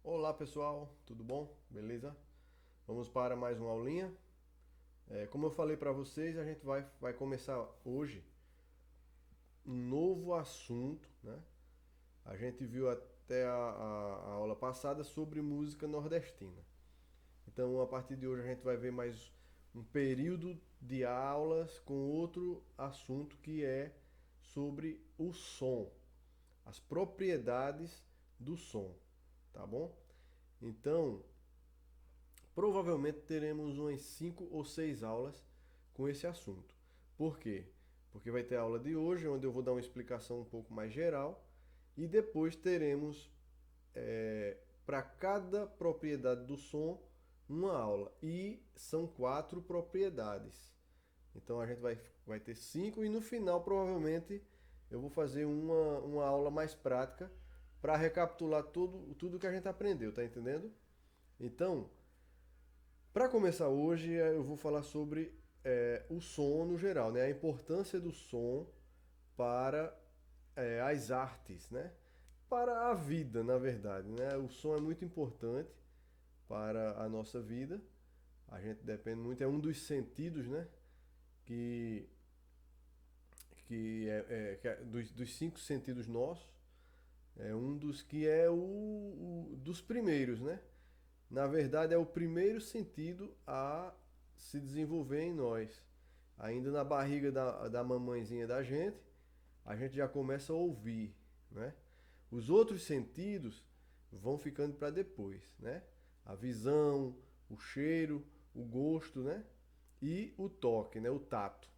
Olá pessoal, tudo bom? Beleza? Vamos para mais uma aulinha. Como eu falei para vocês, a gente vai começar hoje um novo assunto, né? A gente viu até a aula passada sobre música nordestina. Então, a partir de hoje, a gente vai ver mais um período de aulas com outro assunto que é sobre o som, as propriedades do som, tá bom? Então, provavelmente teremos umas 5 ou 6 aulas com esse assunto. Por quê? Porque vai ter a aula de hoje, onde eu vou dar uma explicação um pouco mais geral, e depois teremos para cada propriedade do som uma aula. E são 4 propriedades. Então a gente vai ter 5 e no final provavelmente eu vou fazer uma aula mais prática para recapitular tudo que a gente aprendeu, tá entendendo? Então, para começar hoje, eu vou falar sobre o som no geral, né? A importância do som para as artes, né? Para a vida, na verdade, né? O som é muito importante para a nossa vida. A gente depende muito, é um dos sentidos, né? Que, que é dos 5 sentidos nossos, é um dos que é o dos primeiros, né? Na verdade, é o primeiro sentido a se desenvolver em nós. Ainda na barriga da mamãezinha da a gente já começa a ouvir, né? Os outros sentidos vão ficando para depois, né? A visão, o cheiro, o gosto, né? E o toque, né? O tato.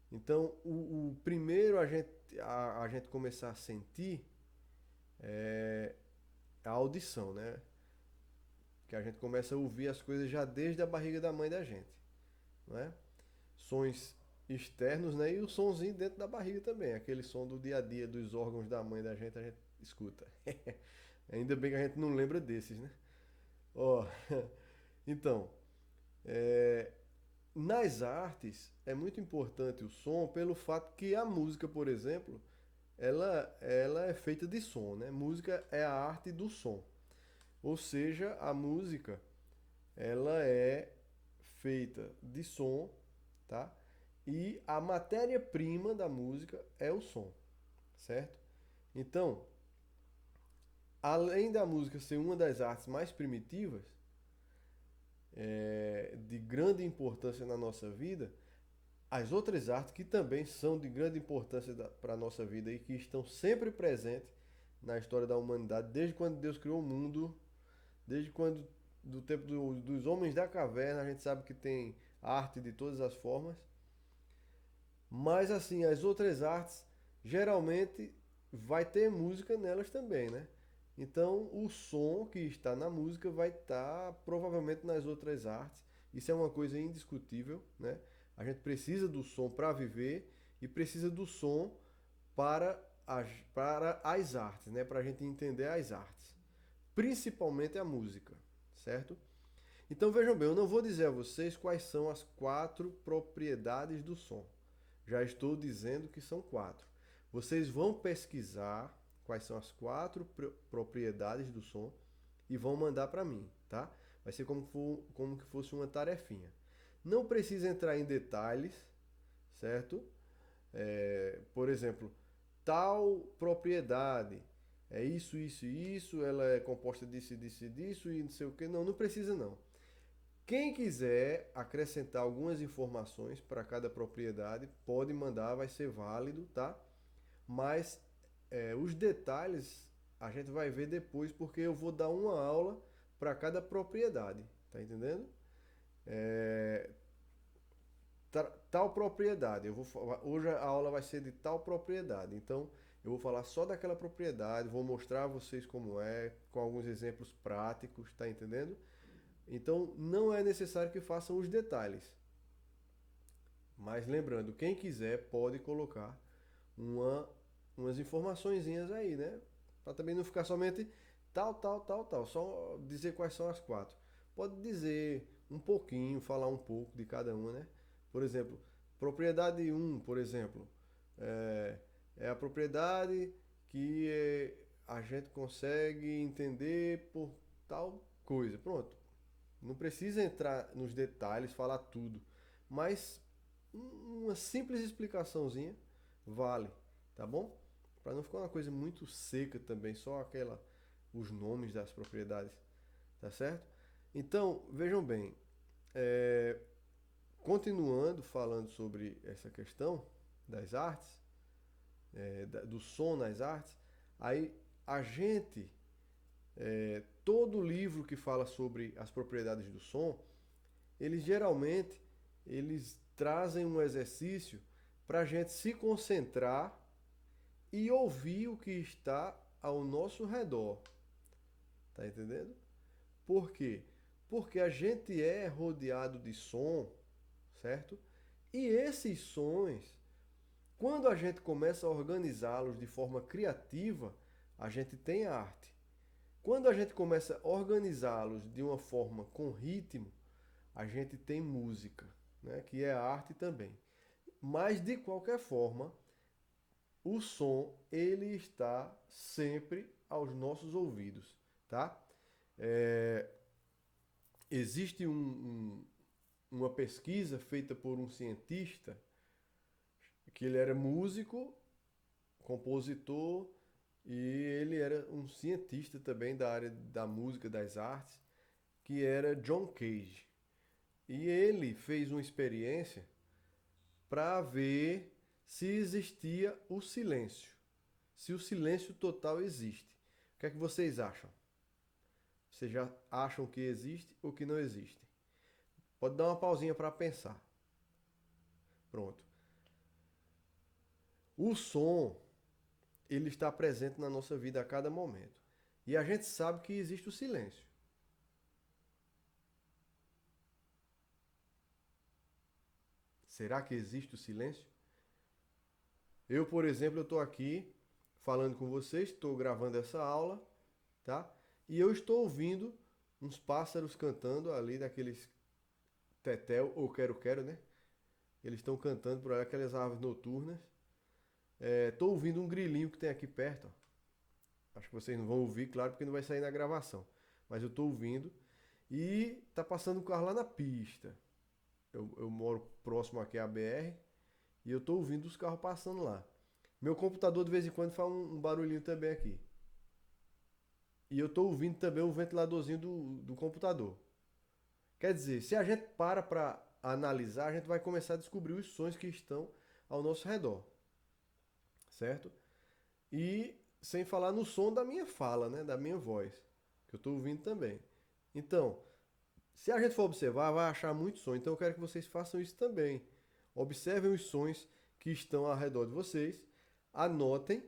Então, o primeiro a gente começar a sentir é a audição, né? Que a gente começa a ouvir as coisas já desde a barriga da mãe da gente, não é? Sons externos, né? E o sonzinho dentro da barriga também, aquele som do dia a dia dos órgãos da mãe da gente a gente escuta. Ainda bem que a gente não lembra desses, né? Ó, então, é, nas artes é muito importante o som pelo fato que a música, por exemplo, ela é feita de som, né? Música é a arte do som. Ou seja, a música ela é feita de som, tá? E a matéria-prima da música é o som, certo? Então, além da música ser uma das artes mais primitivas, de grande importância na nossa vida, as outras artes que também são de grande importância para a nossa vida e que estão sempre presentes na história da humanidade, desde quando Deus criou o mundo, desde quando do tempo dos homens da caverna, a gente sabe que tem arte de todas as formas. Mas assim, as outras artes geralmente vai ter música nelas também, né? Então, o som que está na música vai estar provavelmente nas outras artes. Isso é uma coisa indiscutível, né? A gente precisa do som para viver e precisa do som para as artes, né? Para a gente entender as artes, principalmente a música, certo? Então vejam bem, eu não vou dizer a vocês quais são as 4 propriedades do som. Já estou dizendo que são 4. Vocês vão pesquisar quais são as 4 propriedades do som e vão mandar para mim, tá? Vai ser como que fosse uma tarefinha. Não precisa entrar em detalhes, certo? Por exemplo, tal propriedade é isso, isso e isso, ela é composta disso, disso e disso e não sei o que. Não, não precisa não. Quem quiser acrescentar algumas informações para cada propriedade, pode mandar, vai ser válido, tá? Mas os detalhes a gente vai ver depois, porque eu vou dar uma aula para cada propriedade, tá entendendo? É, tal propriedade, hoje a aula vai ser de tal propriedade, então eu vou falar só daquela propriedade, vou mostrar a vocês como é, com alguns exemplos práticos, tá entendendo? Então não é necessário que façam os detalhes. Mas lembrando, quem quiser pode colocar uma, umas informaçõezinhas aí, né? Para também não ficar somente tal, tal, tal, tal. Só dizer quais são as 4. Pode dizer um pouquinho, falar um pouco de cada uma, né? Por exemplo, propriedade um, por exemplo, é, é a propriedade que a gente consegue entender por tal coisa. Pronto. Não precisa entrar nos detalhes, falar tudo, mas uma simples explicaçãozinha vale, tá bom? Para não ficar uma coisa muito seca também, só os nomes das propriedades, tá certo? Então, vejam bem, é, continuando falando sobre essa questão das artes, do som nas artes, aí a gente, todo livro que fala sobre as propriedades do som, eles geralmente eles trazem um exercício para a gente se concentrar e ouvir o que está ao nosso redor. Tá entendendo? Por quê? Porque a gente é rodeado de som, certo? E esses sons, quando a gente começa a organizá-los de forma criativa, a gente tem arte. Quando a gente começa a organizá-los de uma forma com ritmo, a gente tem música, né? Que é arte também. Mas de qualquer forma, o som ele está sempre aos nossos ouvidos, tá? É, existe uma pesquisa feita por um cientista que ele era músico, compositor e ele era um cientista também da área da música, das artes, que era John Cage. E ele fez uma experiência para ver se existia o silêncio. Se o silêncio total existe. O que é que vocês acham? Vocês já acham que existe ou que não existe? Pode dar uma pausinha para pensar. Pronto. O som, ele está presente na nossa vida a cada momento. E a gente sabe que existe o silêncio. Será que existe o silêncio? Eu, por exemplo, eu estou aqui falando com vocês, estou gravando essa aula, tá? E eu estou ouvindo uns pássaros cantando ali daqueles tetel ou quero-quero, né? Eles estão cantando por aí, aquelas aves noturnas. Estou ouvindo um grilinho que tem aqui perto. Ó. Acho que vocês não vão ouvir, claro, porque não vai sair na gravação. Mas eu estou ouvindo. E tá passando um carro lá na pista. Eu moro próximo aqui à BR e eu estou ouvindo os carros passando lá. Meu computador de vez em quando faz um barulhinho também aqui. E eu estou ouvindo também o ventiladorzinho do computador. Quer dizer, se a gente para analisar, a gente vai começar a descobrir os sons que estão ao nosso redor. Certo? E sem falar no som da minha fala, né? Da minha voz, que eu estou ouvindo também. Então, se a gente for observar, vai achar muito som. Então eu quero que vocês façam isso também. Observem os sons que estão ao redor de vocês, anotem,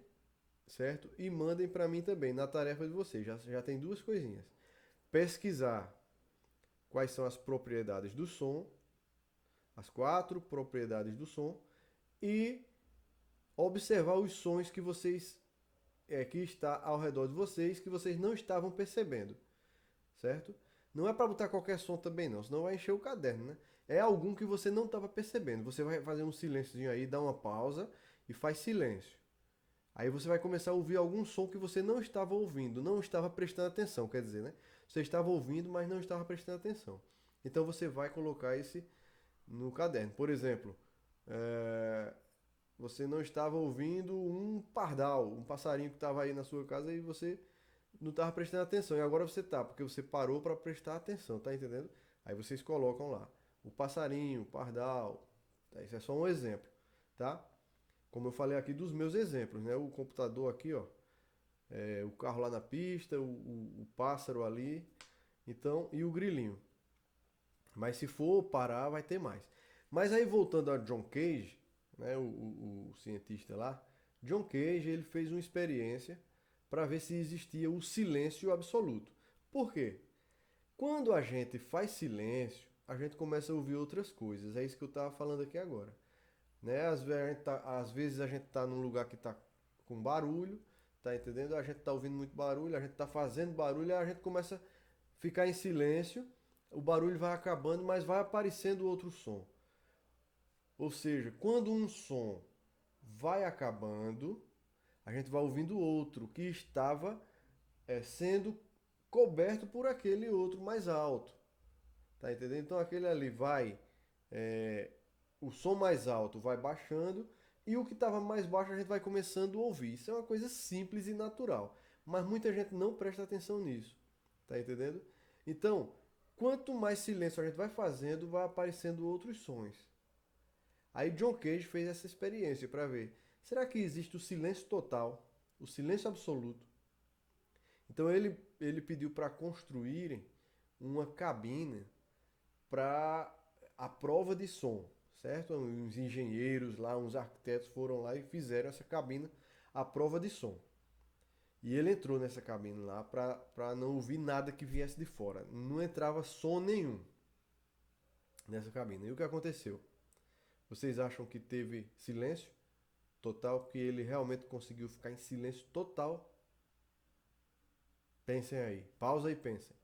certo? E mandem para mim também, na tarefa de vocês. Já tem duas coisinhas. Pesquisar quais são as propriedades do som, as 4 propriedades do som, e observar os sons que vocês que está ao redor de vocês que vocês não estavam percebendo, certo? Não é para botar qualquer som também não, senão vai encher o caderno, né? É algum que você não estava percebendo. Você vai fazer um silêncio aí, dá uma pausa e faz silêncio. Aí você vai começar a ouvir algum som que você não estava ouvindo, não estava prestando atenção, quer dizer, né? Você estava ouvindo, mas não estava prestando atenção. Então você vai colocar esse no caderno. Por exemplo, você não estava ouvindo um pardal, um passarinho que estava aí na sua casa e você não estava prestando atenção. E agora você tá, porque você parou para prestar atenção, tá entendendo? Aí vocês colocam lá o passarinho, o pardal. Tá? Isso é só um exemplo, tá? Como eu falei aqui dos meus exemplos, né? O computador aqui, ó, o carro lá na pista, o pássaro ali, então e o grilinho. Mas se for parar, vai ter mais. Mas aí voltando a John Cage, né, o cientista lá, John Cage ele fez uma experiência para ver se existia o silêncio absoluto. Por quê? Quando a gente faz silêncio, a gente começa a ouvir outras coisas. É isso que eu estava falando aqui agora. Né? Às vezes a gente está num lugar que está com barulho, tá entendendo? A gente está ouvindo muito barulho, a gente está fazendo barulho, a gente começa a ficar em silêncio, o barulho vai acabando, mas vai aparecendo outro som. Ou seja, quando um som vai acabando, a gente vai ouvindo outro que estava sendo coberto por aquele outro mais alto. Tá entendendo? Então aquele ali vai, é, o som mais alto vai baixando e o que estava mais baixo a gente vai começando a ouvir. Isso é uma coisa simples e natural, mas muita gente não presta atenção nisso. Tá entendendo? Então, quanto mais silêncio a gente vai fazendo, vai aparecendo outros sons. Aí John Cage fez essa experiência para ver, será que existe o silêncio total, o silêncio absoluto? Então ele pediu para construírem uma cabine para a prova de som, certo? Uns engenheiros lá, uns arquitetos foram lá e fizeram essa cabine, a prova de som. E ele entrou nessa cabine lá para não ouvir nada que viesse de fora. Não entrava som nenhum nessa cabine. E o que aconteceu? Vocês acham que teve silêncio total? Que ele realmente conseguiu ficar em silêncio total? Pensem aí. Pausa e pensem.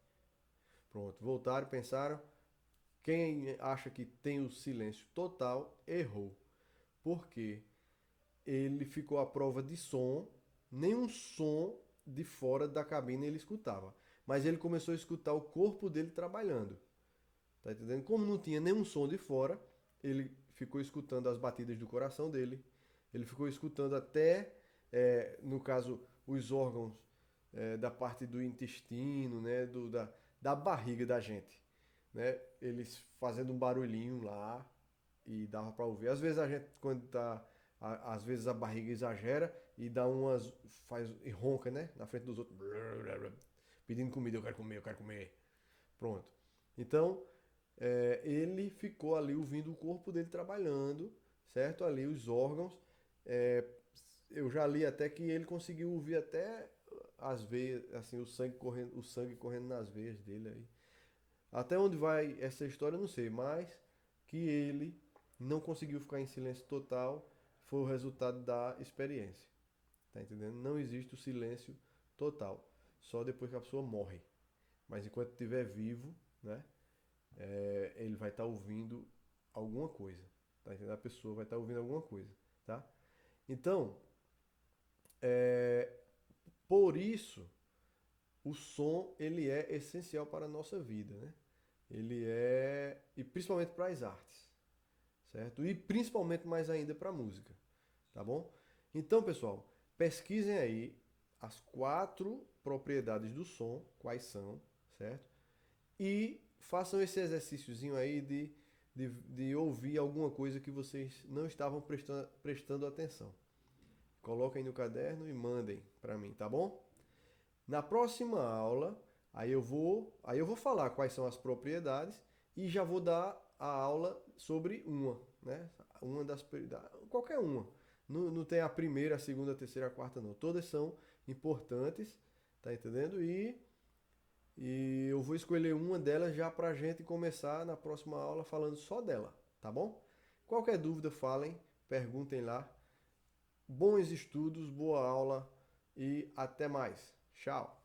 Pronto, voltaram, pensaram. Quem acha que tem o silêncio total, errou. Porque ele ficou à prova de som, nenhum som de fora da cabine ele escutava. Mas ele começou a escutar o corpo dele trabalhando. Tá entendendo? Como não tinha nenhum som de fora, ele ficou escutando as batidas do coração dele. Ele ficou escutando até, no caso, os órgãos da parte do intestino, né, da barriga da gente, né? Eles fazendo um barulhinho lá e dava para ouvir. Às vezes a gente quando tá às vezes a barriga exagera e dá umas faz e ronca, né, na frente dos outros, pedindo comida, eu quero comer, eu quero comer. Pronto. Então, ele ficou ali ouvindo o corpo dele trabalhando, certo? Ali os órgãos. é, eu já li até que ele conseguiu ouvir até as veias, assim, o sangue correndo nas veias dele aí. Até onde vai essa história eu não sei, mas que ele não conseguiu ficar em silêncio total foi o resultado da experiência. Tá entendendo? Não existe o silêncio total, só depois que a pessoa morre. Mas enquanto estiver vivo, né, ele vai estar ouvindo alguma coisa. Tá entendendo? A pessoa vai estar ouvindo alguma coisa, tá? Então, é, por isso o som ele é essencial para a nossa vida, né? Ele é e principalmente para as artes, certo? E principalmente mais ainda para a música, tá bom? Então, pessoal, pesquisem aí as 4 propriedades do som, quais são, certo? E façam esse exercíciozinho aí de ouvir alguma coisa que vocês não estavam prestando atenção. Coloquem no caderno e mandem para mim, tá bom? Na próxima aula, aí eu vou falar quais são as propriedades e já vou dar a aula sobre uma, né? Uma qualquer uma. Não, não tem a primeira, a segunda, a terceira, a quarta, não. Todas são importantes, tá entendendo? E eu vou escolher uma delas já pra gente começar na próxima aula falando só dela, tá bom? Qualquer dúvida, falem, perguntem lá. Bons estudos, boa aula e até mais. Tchau!